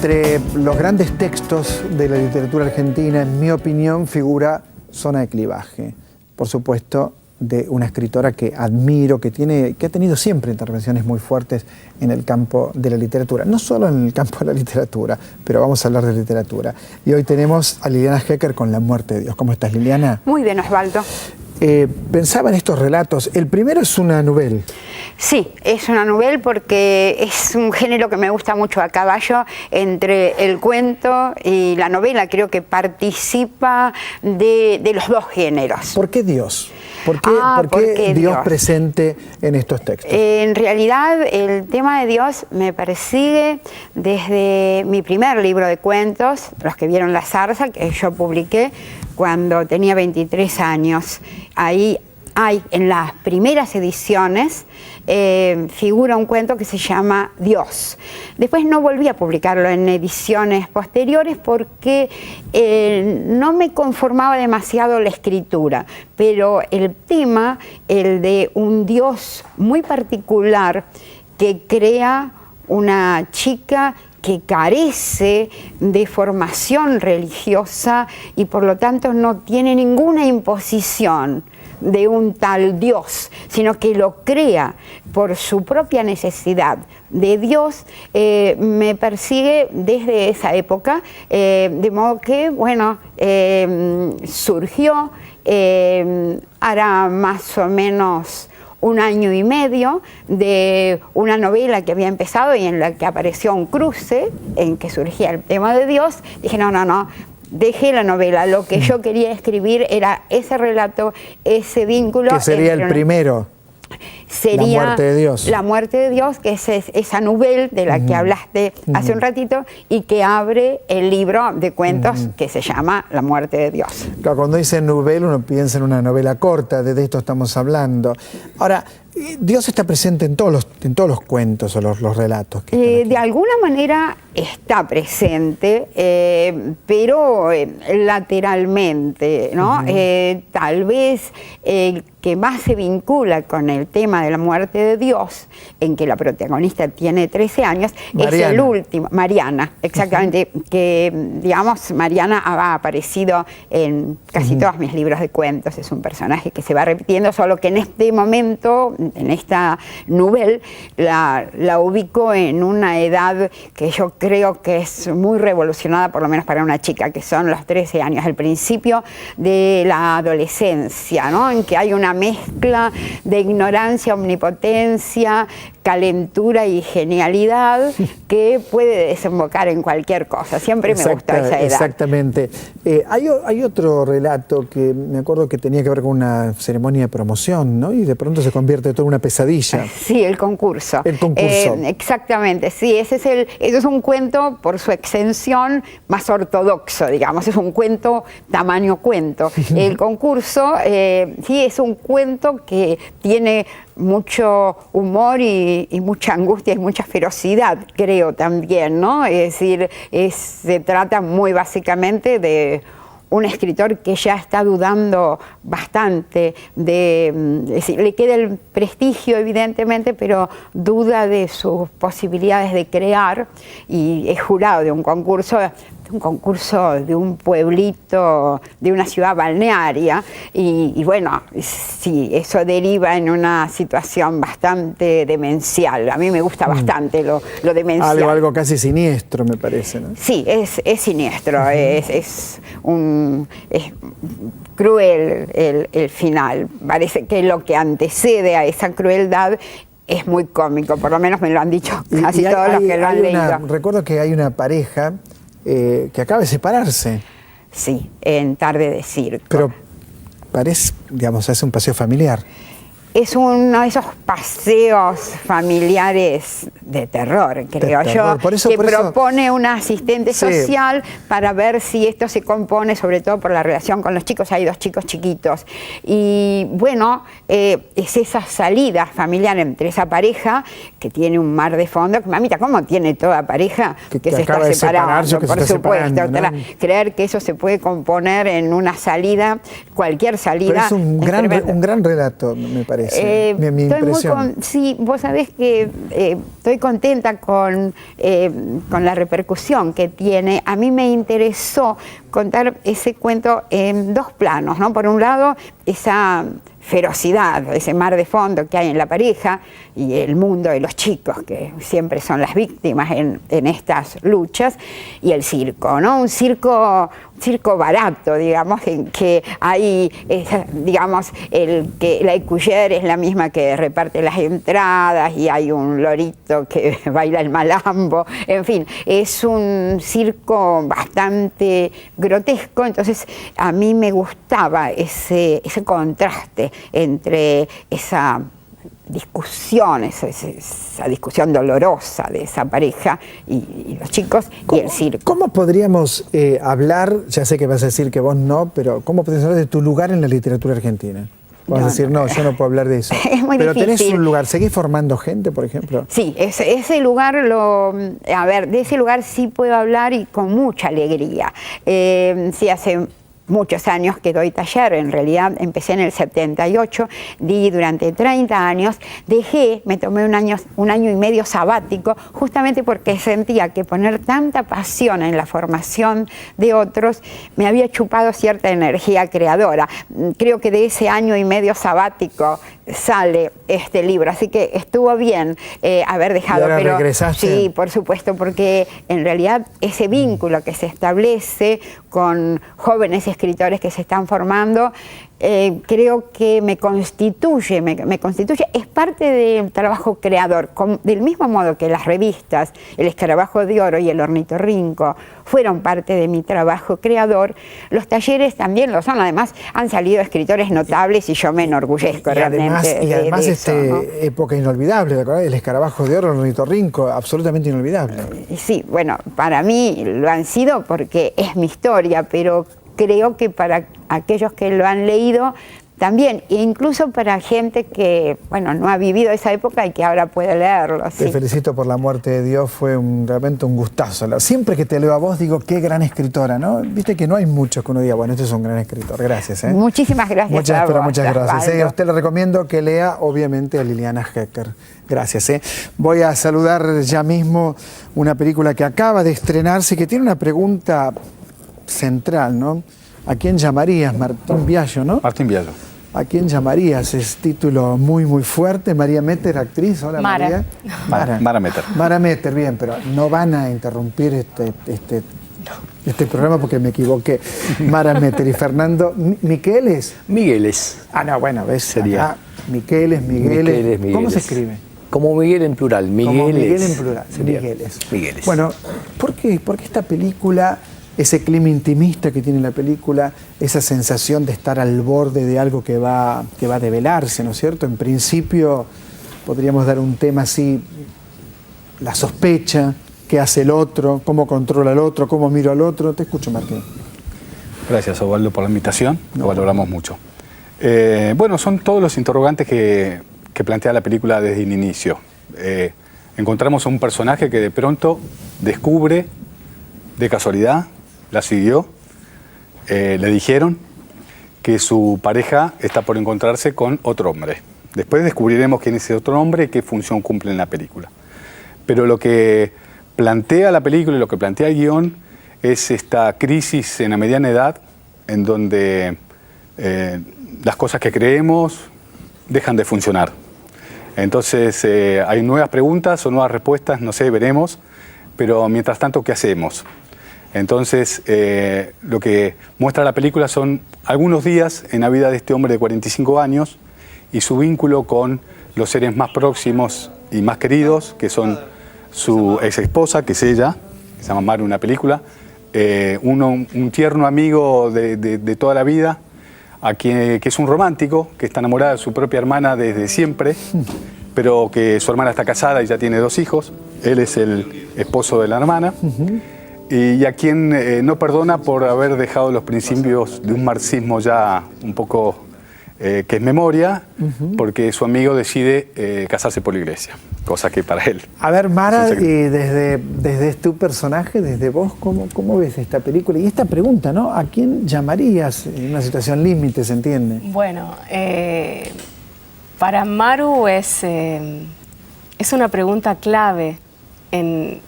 Entre los grandes textos de la literatura argentina, en mi opinión, figura Zona de Clivaje. Por supuesto, de una escritora que admiro, que ha tenido siempre intervenciones muy fuertes en el campo de la literatura. No solo en el campo de la literatura, pero vamos a hablar de literatura. Y hoy tenemos a Liliana Hecker con La muerte de Dios. ¿Cómo estás, Liliana? Muy bien, Osvaldo. Pensaba en estos relatos. El primero es una novela. Sí, es una novela porque es un género que me gusta mucho, a caballo entre el cuento y la novela. Creo que participa de los dos géneros. ¿Por qué Dios? ¿Por qué Dios presente en estos textos? En realidad, el tema de Dios me persigue desde mi primer libro de cuentos, Los que vieron la zarza, que yo publiqué cuando tenía 23 años. Ahí hay, en las primeras ediciones, figura un cuento que se llama Dios. Después no volví a publicarlo en ediciones posteriores porque no me conformaba demasiado la escritura, pero el tema, el de un Dios muy particular que crea una chica que carece de formación religiosa y por lo tanto no tiene ninguna imposición de un tal Dios, sino que lo crea por su propia necesidad de Dios, me persigue desde esa época, de modo que, bueno, surgió hará más o menos un año y medio de una novela que había empezado y en la que apareció un cruce en que surgía el tema de Dios. Dije, no, dejé la novela. Lo que yo quería escribir era ese relato, ese vínculo. ¿Qué sería el primero? Sería La muerte de Dios. La muerte de Dios, que es esa novela de la que hablaste hace un ratito y que abre el libro de cuentos que se llama La muerte de Dios. Claro, cuando dice novela uno piensa en una novela corta, de esto estamos hablando. Ahora, Dios está presente en todos los cuentos o los relatos. De alguna manera está presente, pero lateralmente, ¿no? Tal vez el que más se vincula con el tema de la muerte de Dios, en que la protagonista tiene 13 años, Mariana. Es el último, Mariana, exactamente, que digamos Mariana ha aparecido en casi todos mis libros de cuentos, es un personaje que se va repitiendo, solo que en este momento, en esta novela, la ubico en una edad que yo creo que es muy revolucionada, por lo menos para una chica, que son los 13 años, el principio de la adolescencia, ¿no? En que hay una mezcla de ignorancia, omnipotencia, calentura y genialidad que puede desembocar en cualquier cosa. Siempre me gustó esa edad. Exactamente. Hay otro relato que me acuerdo que tenía que ver con una ceremonia de promoción, ¿no? Y de pronto se convierte todo en una pesadilla. Sí, el concurso. El concurso. Exactamente, sí. Ese es un cuento, por su extensión, más ortodoxo, digamos. Es un cuento tamaño cuento. El concurso, sí, es un cuento que tiene mucho humor y mucha angustia y mucha ferocidad, creo también, ¿no? Es decir, se trata muy básicamente de un escritor que ya está dudando bastante es decir, le queda el prestigio evidentemente, pero duda de sus posibilidades de crear y es jurado de un concurso de un pueblito, de una ciudad balnearia y bueno, sí, eso deriva en una situación bastante demencial. A mí me gusta bastante lo demencial. Algo casi siniestro, me parece, ¿no? Sí, es siniestro, es cruel el final. Parece que lo que antecede a esa crueldad es muy cómico, por lo menos me lo han dicho casi todos los que lo han leído. Recuerdo que hay una pareja que acaba de separarse. Sí, en Tarde de Circo. Pero parece, digamos, hace un paseo familiar. Es uno de esos paseos familiares de terror, creo yo, que propone una asistente social para ver si esto se compone, sobre todo por la relación con los chicos. Hay dos chicos chiquitos. Y bueno, es esa salida familiar entre esa pareja que tiene un mar de fondo. Que, mamita, ¿cómo tiene toda pareja que se está separando? Por supuesto, ¿no? Creer que eso se puede componer en una salida, cualquier salida. Pero es un gran relato, me parece. Mi impresión. Sí, vos sabés que estoy estoy contenta con la repercusión que tiene. A mí me interesó contar ese cuento en dos planos, ¿no? Por un lado, esa ferocidad, ese mar de fondo que hay en la pareja y el mundo de los chicos, que siempre son las víctimas en estas luchas, y el circo, ¿no? Un circo barato, digamos, en que hay, digamos, la Écuyère es la misma que reparte las entradas y hay un lorito que baila el malambo, en fin, es un circo bastante grotesco. Entonces a mí me gustaba ese contraste entre esa discusión, esa discusión dolorosa de esa pareja y los chicos y el circo. ¿Cómo podríamos hablar, ya sé que vas a decir que vos no, pero cómo podríamos hablar de tu lugar en la literatura argentina? Vas a decir, no, yo no puedo hablar de eso. Es muy pero difícil. ¿Tenés un lugar? ¿Seguís formando gente, por ejemplo? Sí, ese lugar, de ese lugar sí puedo hablar y con mucha alegría. Sí, hace muchos años que doy taller, en realidad empecé en el 78, di durante 30 años, me tomé un año y medio sabático, justamente porque sentía que poner tanta pasión en la formación de otros me había chupado cierta energía creadora. Creo que de ese año y medio sabático sale este libro, así que estuvo bien haber dejado. ¿Y ahora pero regresaste? Sí, por supuesto, porque en realidad ese vínculo que se establece con jóvenes escritores que se están formando, creo que me constituye, es parte del trabajo creador, del mismo modo que las revistas, El Escarabajo de Oro y El Ornitorrinco fueron parte de mi trabajo creador, los talleres también lo son. Además han salido escritores notables y yo me enorgullezco realmente y además de eso, ¿no? época inolvidable, ¿te acordás? El Escarabajo de Oro, El Ornitorrinco, absolutamente inolvidable. Sí, bueno, para mí lo han sido porque es mi historia, pero creo que para aquellos que lo han leído también, e incluso para gente que, bueno, no ha vivido esa época y que ahora puede leerlo. Te felicito por La muerte de Dios, fue realmente un gustazo. Siempre que te leo a vos digo, qué gran escritora, ¿no? Viste que no hay muchos que uno diga, bueno, este es un gran escritor. Gracias. Muchísimas gracias. Muchas gracias. A usted le recomiendo que lea, obviamente, a Liliana Hecker. Gracias. Voy a saludar ya mismo una película que acaba de estrenarse y que tiene una pregunta central, ¿no? ¿A quién llamarías? Martín Biagio, ¿no? Martín Biagio. ¿A quién llamarías? Es título muy, muy fuerte. María Metter, actriz. Hola, Mara. María. Mara Metter. Mara Metter, bien, pero no van a interrumpir este programa porque me equivoqué. Mara Metter y Fernando. ¿Miqueles? Migueles. Ah, no, bueno, ves. Sería. Ah, Miqueles. ¿Cómo se escribe? Como Miguel en plural. Migueles. Como Miguel en plural. Sería Migueles. Bueno, ¿por qué esta película, ese clima intimista que tiene la película, esa sensación de estar al borde de algo que va a develarse, ¿no es cierto? En principio podríamos dar un tema así, la sospecha, qué hace el otro, cómo controla al otro, cómo miro al otro. Te escucho, Martín. Gracias, Osvaldo, por la invitación. Lo valoramos mucho. Bueno, son todos los interrogantes que plantea la película desde el inicio. Encontramos a un personaje que de pronto descubre, de casualidad, la siguió, le dijeron que su pareja está por encontrarse con otro hombre. Después descubriremos quién es ese otro hombre y qué función cumple en la película. Pero lo que plantea la película y lo que plantea el guión es esta crisis en la mediana edad en donde las cosas que creemos dejan de funcionar. Entonces hay nuevas preguntas o nuevas respuestas, no sé, veremos, pero mientras tanto, ¿qué hacemos? Entonces, lo que muestra la película son algunos días en la vida de este hombre de 45 años y su vínculo con los seres más próximos y más queridos, que son su ex esposa, que es ella, que se llama Maru en una película, un tierno amigo de toda la vida, que es un romántico, que está enamorado de su propia hermana desde siempre, pero que su hermana está casada y ya tiene 2 hijos. Él es el esposo de la hermana. Y a quien no perdona por haber dejado los principios de un marxismo ya un poco que es memoria, porque su amigo decide casarse por la iglesia, cosa que para él... A ver, Mara, desde tu personaje, desde vos, ¿cómo ves esta película? Y esta pregunta, ¿no? ¿A quién llamarías en una situación límite, se entiende? Bueno, para Maru es es una pregunta clave en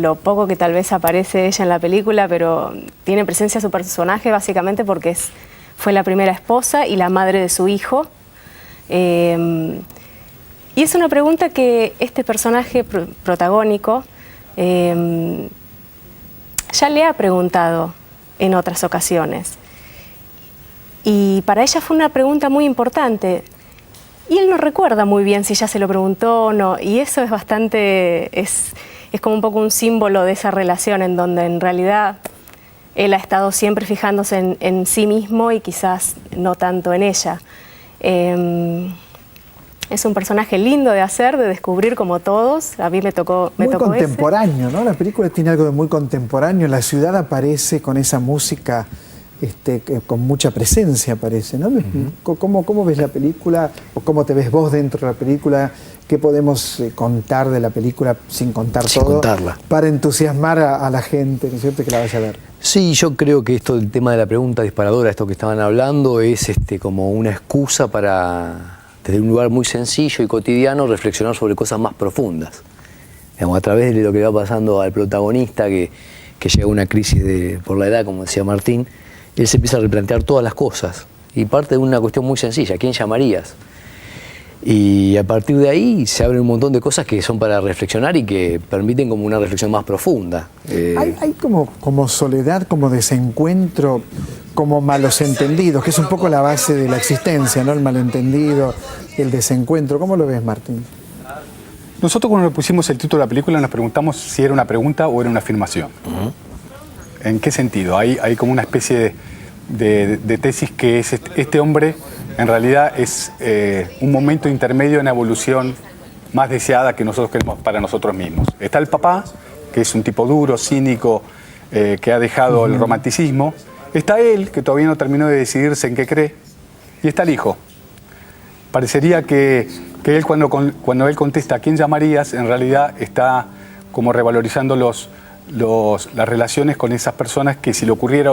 lo poco que tal vez aparece ella en la película, pero tiene presencia su personaje básicamente porque fue la primera esposa y la madre de su hijo. Y es una pregunta que este personaje protagónico ya le ha preguntado en otras ocasiones. Y para ella fue una pregunta muy importante. Y él no recuerda muy bien si ya se lo preguntó o no. Y eso es bastante... Es como un poco un símbolo de esa relación en donde en realidad él ha estado siempre fijándose en sí mismo y quizás no tanto en ella. Es un personaje lindo de hacer, de descubrir como todos. A mí me tocó muy contemporáneo, ¿no? La película tiene algo de muy contemporáneo. La ciudad aparece con esa música con mucha presencia, aparece, ¿no? ¿Cómo ves la película? ¿O cómo te ves vos dentro de la película? ¿Qué podemos contar de la película sin contar sin todo? Contarla. Para entusiasmar a la gente, ¿no es cierto?, que la vaya a ver. Sí, yo creo que esto, el tema de la pregunta disparadora, esto que estaban hablando, es como una excusa para, desde un lugar muy sencillo y cotidiano, reflexionar sobre cosas más profundas. Digamos, a través de lo que le va pasando al protagonista, que llega a una crisis por la edad, como decía Martín, él se empieza a replantear todas las cosas. Y parte de una cuestión muy sencilla: ¿a quién llamarías? Y a partir de ahí se abren un montón de cosas que son para reflexionar y que permiten como una reflexión más profunda. Hay como soledad, como desencuentro, como malos entendidos, que es un poco la base de la existencia, ¿no? El malentendido, el desencuentro. ¿Cómo lo ves, Martín? Nosotros cuando le pusimos el título de la película nos preguntamos si era una pregunta o era una afirmación. ¿En qué sentido? Hay como una especie de tesis que es este hombre en realidad es un momento intermedio en la evolución más deseada que nosotros queremos para nosotros mismos. Está el papá, que es un tipo duro, cínico, que ha dejado el romanticismo. Está él, que todavía no terminó de decidirse en qué cree. Y está el hijo. Parecería que él cuando él contesta ¿a quién llamarías?, en realidad está como revalorizando las relaciones con esas personas que si le ocurriera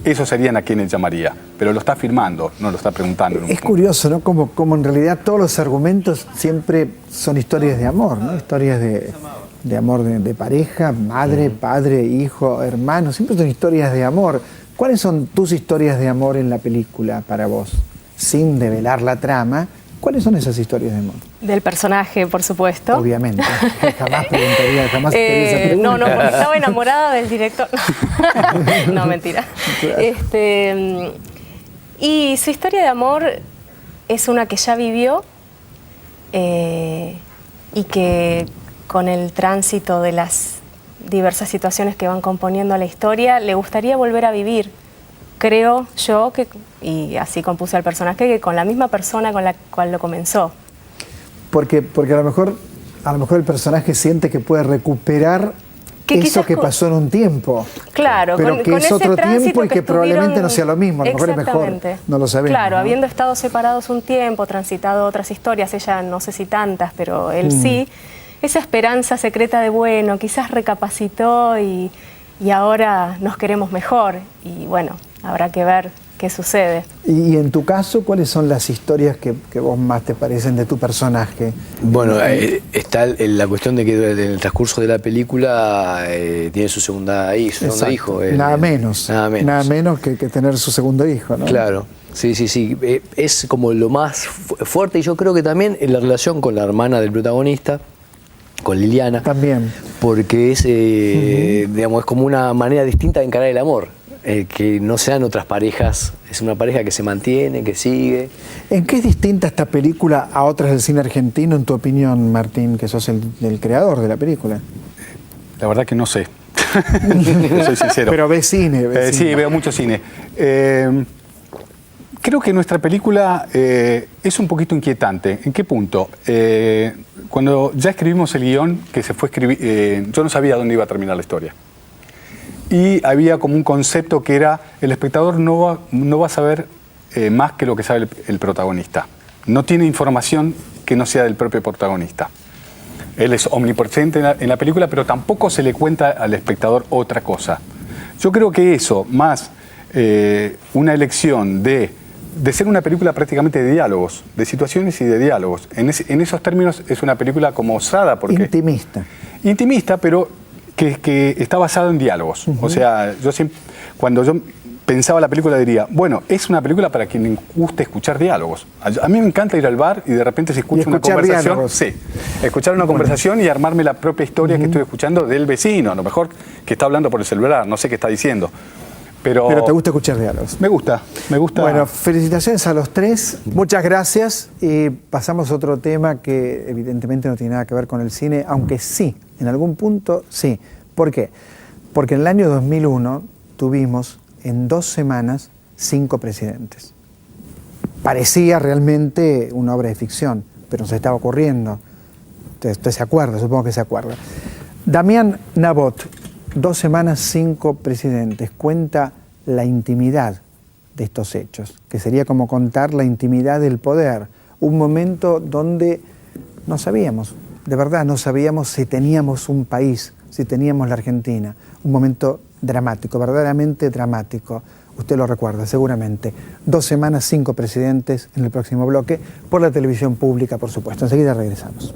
esos serían a quienes llamaría, pero lo está afirmando, no lo está preguntando. Es curioso, ¿no? Como en realidad todos los argumentos siempre son historias de amor, ¿no? Historias de amor de pareja, madre, padre, hijo, hermano, siempre son historias de amor. ¿Cuáles son tus historias de amor en la película para vos? Sin develar la trama, ¿cuáles son esas historias de amor? Del personaje, por supuesto. Obviamente. Jamás preguntaría, jamás te haría esa pregunta. No, porque estaba enamorada del director. No, mentira. Y su historia de amor es una que ya vivió y que con el tránsito de las diversas situaciones que van componiendo la historia, le gustaría volver a vivir. Creo yo y así compuse al personaje, que con la misma persona con la cual lo comenzó. Porque a lo mejor el personaje siente que puede recuperar eso que pasó en un tiempo. Claro, pero que es otro tiempo y que probablemente no sea lo mismo. A lo mejor es mejor, no lo sabemos. Claro, ¿no? Habiendo estado separados un tiempo, transitado otras historias, ella no sé si tantas, pero él sí, esa esperanza secreta de bueno, quizás recapacitó y ahora nos queremos mejor. Y bueno, habrá que ver qué sucede. Y en tu caso, ¿cuáles son las historias que vos más te parecen de tu personaje? Bueno, está la cuestión de que en el transcurso de la película tiene su segundo hijo. Nada menos que tener su segundo hijo, ¿no? Claro, sí. Es como lo más fuerte, y yo creo que también en la relación con la hermana del protagonista, con Liliana. También. Porque es, digamos, es como una manera distinta de encarar el amor. Que no sean otras parejas, es una pareja que se mantiene, que sigue. ¿En qué es distinta esta película a otras del cine argentino, en tu opinión, Martín, que sos el creador de la película? La verdad que no sé, soy sincero. Pero ves cine. Sí, veo mucho cine. Creo que nuestra película es un poquito inquietante. ¿En qué punto? Cuando ya escribimos el guión, que se fue a escribir, yo no sabía dónde iba a terminar la historia. Y había como un concepto que era, el espectador no va a saber más que lo que sabe el protagonista. No tiene información que no sea del propio protagonista. Él es omnipresente en la película, pero tampoco se le cuenta al espectador otra cosa. Yo creo que eso, más una elección de de ser una película prácticamente de diálogos, de situaciones y de diálogos. En esos términos es una película como osada, porque... Intimista. Intimista, pero que está basado en diálogos. O sea, yo siempre, cuando yo pensaba la película diría, bueno, es una película para quien le guste escuchar diálogos. A mí me encanta ir al bar y de repente se escucha una conversación. Diálogos. Sí, escuchar una conversación y armarme la propia historia que estoy escuchando del vecino, a lo mejor que está hablando por el celular, no sé qué está diciendo. Pero te gusta escuchar diálogos. Me gusta. Bueno, felicitaciones a los tres. Muchas gracias. Y pasamos a otro tema que evidentemente no tiene nada que ver con el cine, aunque sí, en algún punto sí. ¿Por qué? Porque en el año 2001 tuvimos en 2 semanas 5 presidentes. Parecía realmente una obra de ficción, pero nos estaba ocurriendo. Usted se acuerda, supongo que se acuerda. Damián Nabot, 2 semanas, 5 presidentes. Cuenta la intimidad de estos hechos, que sería como contar la intimidad del poder. Un momento donde no sabíamos, de verdad no sabíamos si teníamos un país, si teníamos la Argentina. Un momento dramático, verdaderamente dramático. Usted lo recuerda seguramente. 2 semanas, 5 presidentes en el próximo bloque, por la televisión pública, por supuesto. Enseguida regresamos.